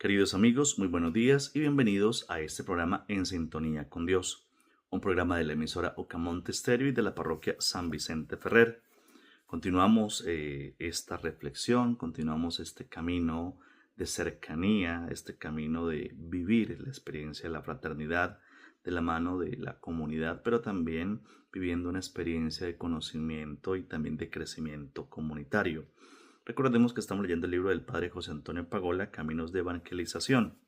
Queridos amigos, muy buenos días y bienvenidos a este programa En Sintonía con Dios, un programa de la emisora Ocamonte Estéreo y de la parroquia San Vicente Ferrer. Continuamos esta reflexión, continuamos este camino de cercanía, este camino de vivir la experiencia de la fraternidad de la mano de la comunidad, pero también viviendo una experiencia de conocimiento y también de crecimiento comunitario. Recordemos que estamos leyendo el libro del padre José Antonio Pagola, Caminos de Evangelización.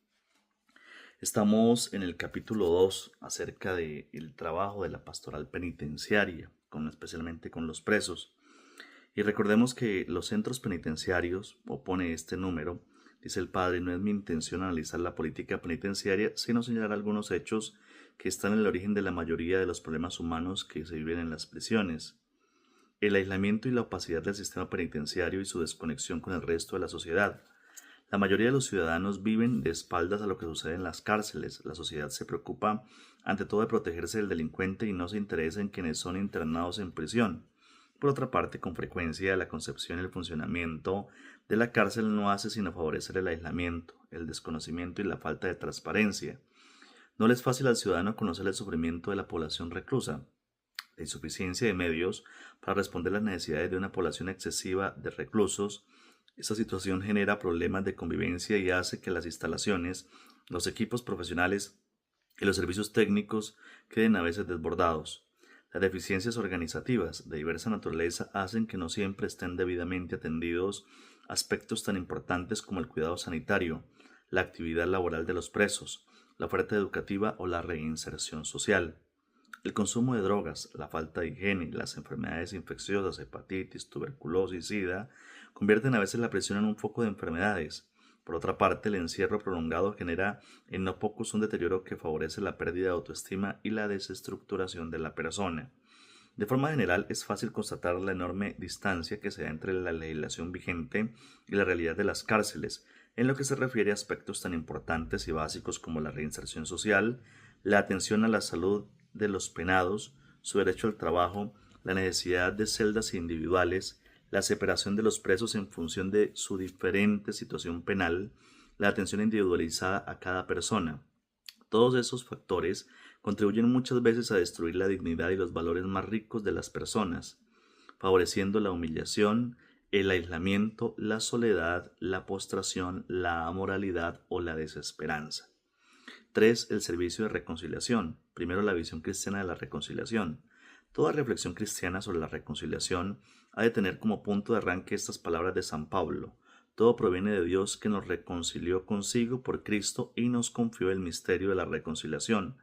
Estamos en el capítulo 2 acerca del trabajo de la pastoral penitenciaria, especialmente con los presos. Y recordemos que los centros penitenciarios, o pone este número, dice el padre, no es mi intención analizar la política penitenciaria, sino señalar algunos hechos que están en el origen de la mayoría de los problemas humanos que se viven en las prisiones. El aislamiento y la opacidad del sistema penitenciario y su desconexión con el resto de la sociedad. La mayoría de los ciudadanos viven de espaldas a lo que sucede en las cárceles. La sociedad se preocupa ante todo de protegerse del delincuente y no se interesa en quienes son internados en prisión. Por otra parte, con frecuencia la concepción y el funcionamiento de la cárcel no hace sino favorecer el aislamiento, el desconocimiento y la falta de transparencia. No le es fácil al ciudadano conocer el sufrimiento de la población reclusa. La insuficiencia de medios para responder a las necesidades de una población excesiva de reclusos. Esta situación genera problemas de convivencia y hace que las instalaciones, los equipos profesionales y los servicios técnicos queden a veces desbordados. Las deficiencias organizativas de diversa naturaleza hacen que no siempre estén debidamente atendidos aspectos tan importantes como el cuidado sanitario, la actividad laboral de los presos, la oferta educativa o la reinserción social. El consumo de drogas, la falta de higiene, las enfermedades infecciosas, hepatitis, tuberculosis, sida, convierten a veces la prisión en un foco de enfermedades. Por otra parte, el encierro prolongado genera en no pocos un deterioro que favorece la pérdida de autoestima y la desestructuración de la persona. De forma general, es fácil constatar la enorme distancia que se da entre la legislación vigente y la realidad de las cárceles, en lo que se refiere a aspectos tan importantes y básicos como la reinserción social, la atención a la salud de los penados, su derecho al trabajo, la necesidad de celdas individuales, la separación de los presos en función de su diferente situación penal, la atención individualizada a cada persona. Todos esos factores contribuyen muchas veces a destruir la dignidad y los valores más ricos de las personas, favoreciendo la humillación, el aislamiento, la soledad, la postración, la amoralidad o la desesperanza. 3. El servicio de reconciliación. Primero, la visión cristiana de la reconciliación. Toda reflexión cristiana sobre la reconciliación ha de tener como punto de arranque estas palabras de San Pablo. Todo proviene de Dios que nos reconcilió consigo por Cristo y nos confió el misterio de la reconciliación,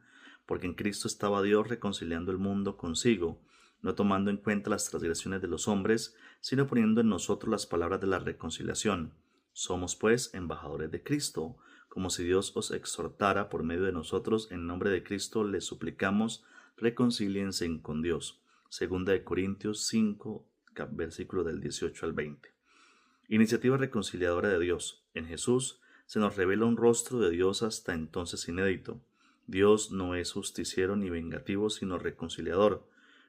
porque en Cristo estaba Dios reconciliando el mundo consigo, no tomando en cuenta las transgresiones de los hombres, sino poniendo en nosotros las palabras de la reconciliación. Somos, pues, embajadores de Cristo, como si Dios os exhortara por medio de nosotros, en nombre de Cristo les suplicamos, reconcíliense con Dios. Segunda de Corintios 5, versículo del 18 al 20. Iniciativa reconciliadora de Dios. En Jesús se nos revela un rostro de Dios hasta entonces inédito. Dios no es justiciero ni vengativo, sino reconciliador.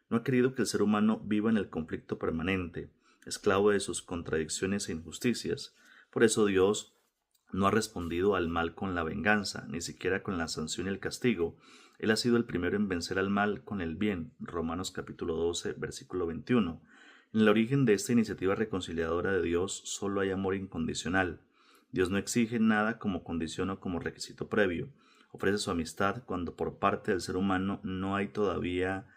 No ha querido que el ser humano viva en el conflicto permanente, esclavo de sus contradicciones e injusticias. Por eso Dios no ha respondido al mal con la venganza, ni siquiera con la sanción y el castigo. Él ha sido el primero en vencer al mal con el bien. Romanos capítulo 12, versículo 21. En el origen de esta iniciativa reconciliadora de Dios solo hay amor incondicional. Dios no exige nada como condición o como requisito previo. Ofrece su amistad cuando por parte del ser humano no hay todavía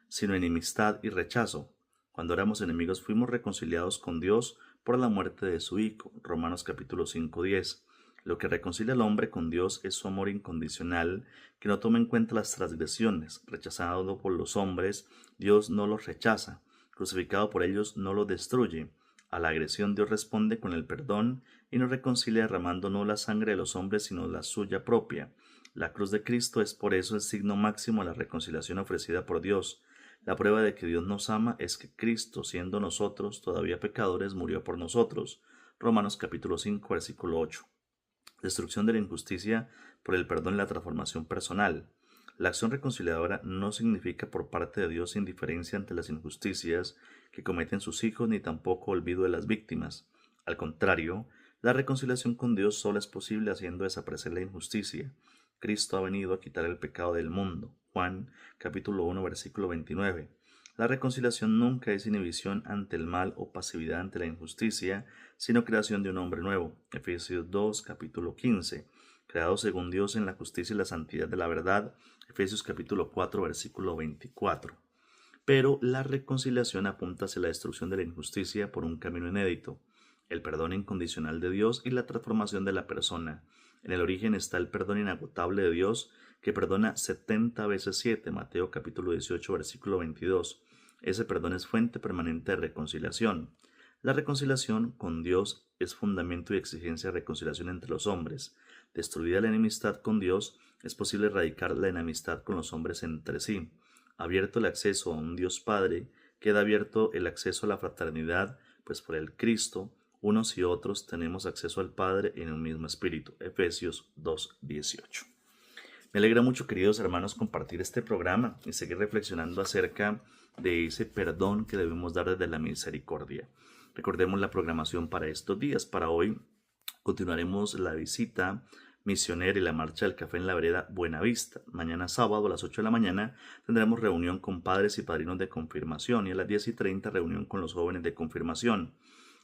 sino enemistad y rechazo. Cuando éramos enemigos fuimos reconciliados con Dios por la muerte de su Hijo. Romanos capítulo 5:10. Lo que reconcilia al hombre con Dios es su amor incondicional, que no toma en cuenta las transgresiones. Rechazado por los hombres, Dios no los rechaza. Crucificado por ellos, no los destruye. A la agresión Dios responde con el perdón y nos reconcilia derramando no la sangre de los hombres, sino la suya propia. La cruz de Cristo es por eso el signo máximo de la reconciliación ofrecida por Dios. La prueba de que Dios nos ama es que Cristo, siendo nosotros todavía pecadores, murió por nosotros. Romanos capítulo 5, versículo 8. Destrucción de la injusticia por el perdón y la transformación personal. La acción reconciliadora no significa por parte de Dios indiferencia ante las injusticias que cometen sus hijos ni tampoco olvido de las víctimas. Al contrario, La reconciliación con Dios solo es posible haciendo desaparecer la injusticia. Cristo ha venido a quitar el pecado del mundo. Juan capítulo 1 versículo 29. La reconciliación nunca es inhibición ante el mal o pasividad ante la injusticia, sino creación de un hombre nuevo. Efesios 2 capítulo 15. Creado según Dios en la justicia y la santidad de la verdad. Efesios capítulo 4 versículo 24. Pero la reconciliación apunta hacia la destrucción de la injusticia por un camino inédito, el perdón incondicional de Dios y la transformación de la persona. En el origen está el perdón inagotable de Dios, que perdona 70 veces 7, Mateo capítulo 18, versículo 22. Ese perdón es fuente permanente de reconciliación. La reconciliación con Dios es fundamento y exigencia de reconciliación entre los hombres. Destruida la enemistad con Dios, es posible erradicar la enemistad con los hombres entre sí. Abierto el acceso a un Dios Padre, queda abierto el acceso a la fraternidad, pues por el Cristo, unos y otros tenemos acceso al Padre en un mismo espíritu. Efesios 2:18. Me alegra mucho, queridos hermanos, compartir este programa y seguir reflexionando acerca de ese perdón que debemos dar desde la misericordia. Recordemos la programación para estos días. Para hoy continuaremos la visita misionera y la marcha del café en la vereda Buenavista. Mañana sábado a las 8 de la mañana tendremos reunión con padres y padrinos de confirmación y a las 10:30 reunión con los jóvenes de confirmación.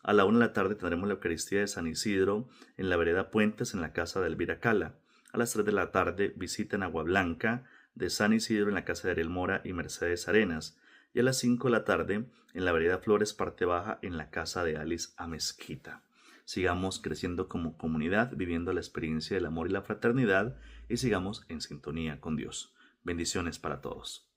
A la 1 de la tarde tendremos la Eucaristía de San Isidro en la vereda Puentes en la casa de Elvira Cala. A las 3 de la tarde visita en Agua Blanca de San Isidro en la casa de Ariel Mora y Mercedes Arenas. Y a las 5 de la tarde en la vereda Flores parte baja en la casa de Alice Amezquita. Sigamos creciendo como comunidad, viviendo la experiencia del amor y la fraternidad y sigamos en sintonía con Dios. Bendiciones para todos.